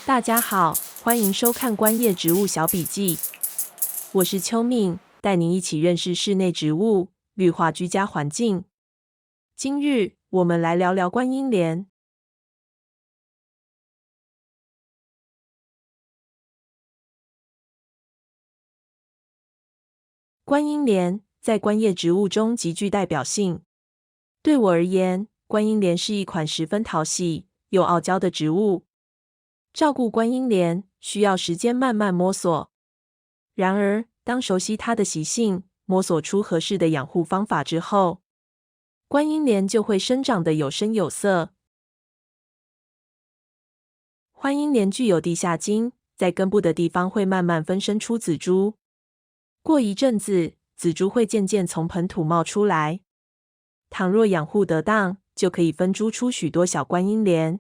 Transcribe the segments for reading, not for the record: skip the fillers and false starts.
大家好，欢迎收看观叶植物小笔记。我是邱敏，带您一起认识室内植物，绿化居家环境。今日我们来聊聊观音莲。观音莲在观叶植物中极具代表性。对我而言，观音莲是一款十分讨喜又傲娇的植物。照顾观音莲需要时间慢慢摸索。然而，当熟悉它的习性，摸索出合适的养护方法之后，观音莲就会生长得有声有色。观音莲具有地下茎，在根部的地方会慢慢分生出紫珠。过一阵子，紫珠会渐渐从盆土冒出来。倘若养护得当，就可以分株出许多小观音莲。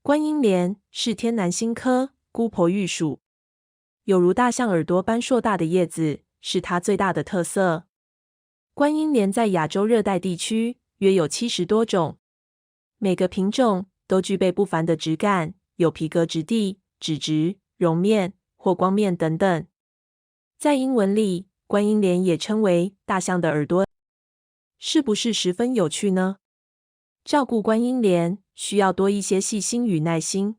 观音莲是天南星科姑婆玉属，有如大象耳朵般硕大的叶子是它最大的特色。观音莲在亚洲热带地区约有70多种，每个品种都具备不凡的质感，有皮革质地、纸质、绒面或光面等等。在英文里，观音莲也称为大象的耳朵，是不是十分有趣呢？照顾观音莲需要多一些细心与耐心，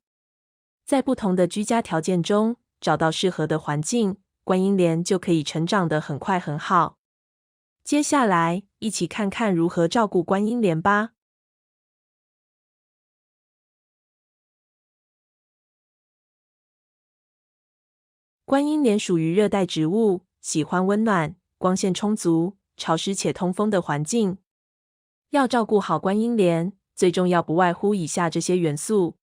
在不同的居家条件中找到适合的环境，观音莲就可以成长得很快很好。接下来，一起看看如何照顾观音莲吧。观音莲属于热带植物，喜欢温暖、光线充足、潮湿且通风的环境。要照顾好观音莲，最重要不外乎以下这些元素：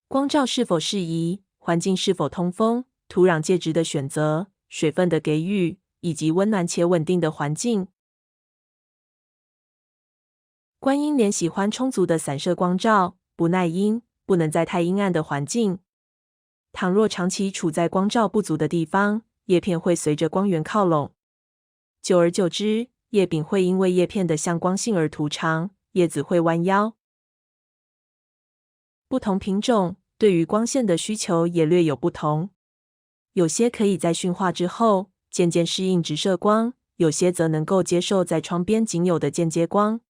光照是否适宜，环境是否通风，土壤介质的选择，水分的给予，以及温暖且稳定的环境。观音莲喜欢充足的散射光照，不耐阴，不能在太阴暗的环境。倘若长期处在光照不足的地方，叶片会随着光源靠拢，久而久之，叶柄会因为叶片的向光性而凸长，叶子会弯腰。不同品种对于光线的需求也略有不同，有些可以在驯化之后渐渐适应直射光，有些则能够接受在窗边仅有的间接光。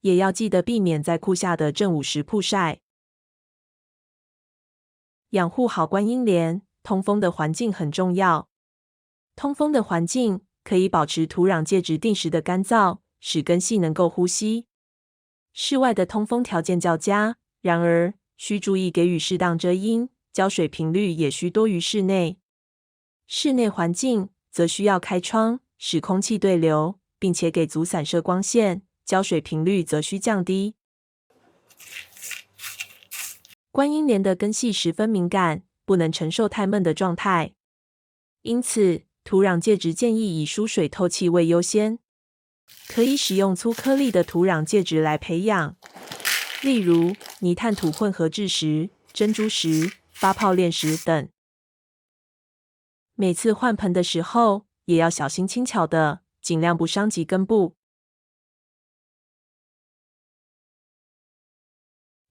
也要记得避免在酷夏的正午时曝晒。养护好观音莲，通风的环境很重要。通风的环境可以保持土壤介质定时的干燥，使根系能够呼吸。室外的通风条件较佳，然而需注意给予适当遮阴，浇水频率也需多于室内。室内环境则需要开窗，使空气对流，并且给足散射光线，浇水频率则需降低。观音莲的根系十分敏感，不能承受太闷的状态，因此土壤介质建议以疏水透气为优先。可以使用粗颗粒的土壤介质来培养，例如泥炭土混合质石、珍珠石、发泡炼石等。每次换盆的时候，也要小心轻巧的，尽量不伤及根部。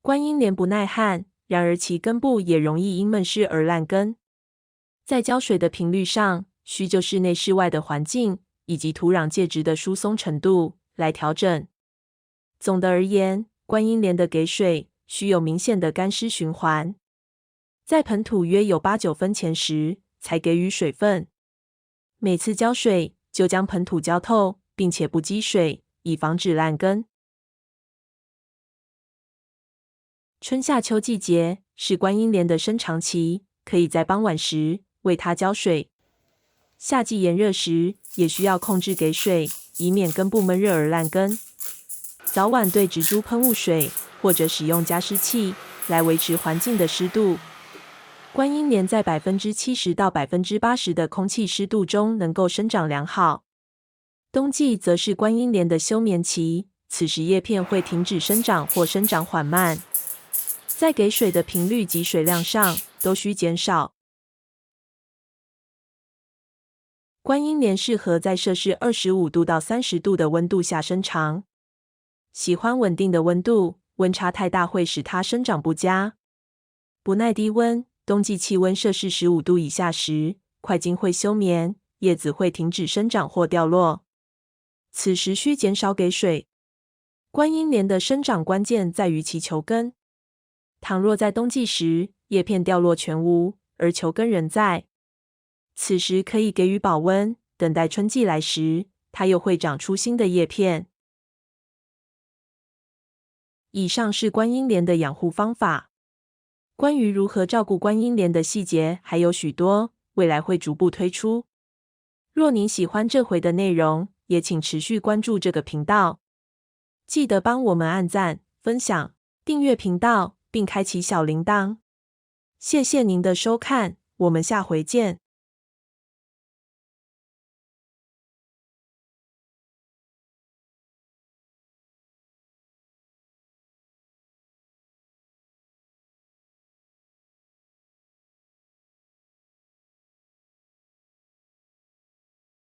观音莲不耐旱，然而其根部也容易因闷湿而烂根。在浇水的频率上，需就室内室外的环境以及土壤介质的疏松程度来调整。总的而言，观音莲的给水需有明显的干湿循环，在盆土约有8-9分钱时才给予水分。每次浇水就将盆土浇透，并且不积水，以防止烂根。春夏秋季节是观音莲的生长期，可以在傍晚时为它浇水。夏季炎热时也需要控制给水，以免根部闷热而烂根。早晚对植株喷雾水，或者使用加湿器来维持环境的湿度。观音莲在70%到80%的空气湿度中能够生长良好。冬季则是观音莲的休眠期，此时叶片会停止生长或生长缓慢。在给水的频率及水量上都需减少。观音莲适合在摄氏25度到30度的温度下生长。喜欢稳定的温度，温差太大会使它生长不佳。不耐低温，冬季气温摄氏15度以下时，块茎会休眠，叶子会停止生长或掉落。此时需减少给水。观音莲的生长关键在于其球根。倘若在冬季时叶片掉落全无，而球根仍在，此时可以给予保温，等待春季来时，它又会长出新的叶片。以上是观音莲的养护方法。关于如何照顾观音莲的细节还有许多，未来会逐步推出。若您喜欢这回的内容，也请持续关注这个频道。记得帮我们按赞、分享、订阅频道，并开启小铃铛。谢谢您的收看，我们下回见。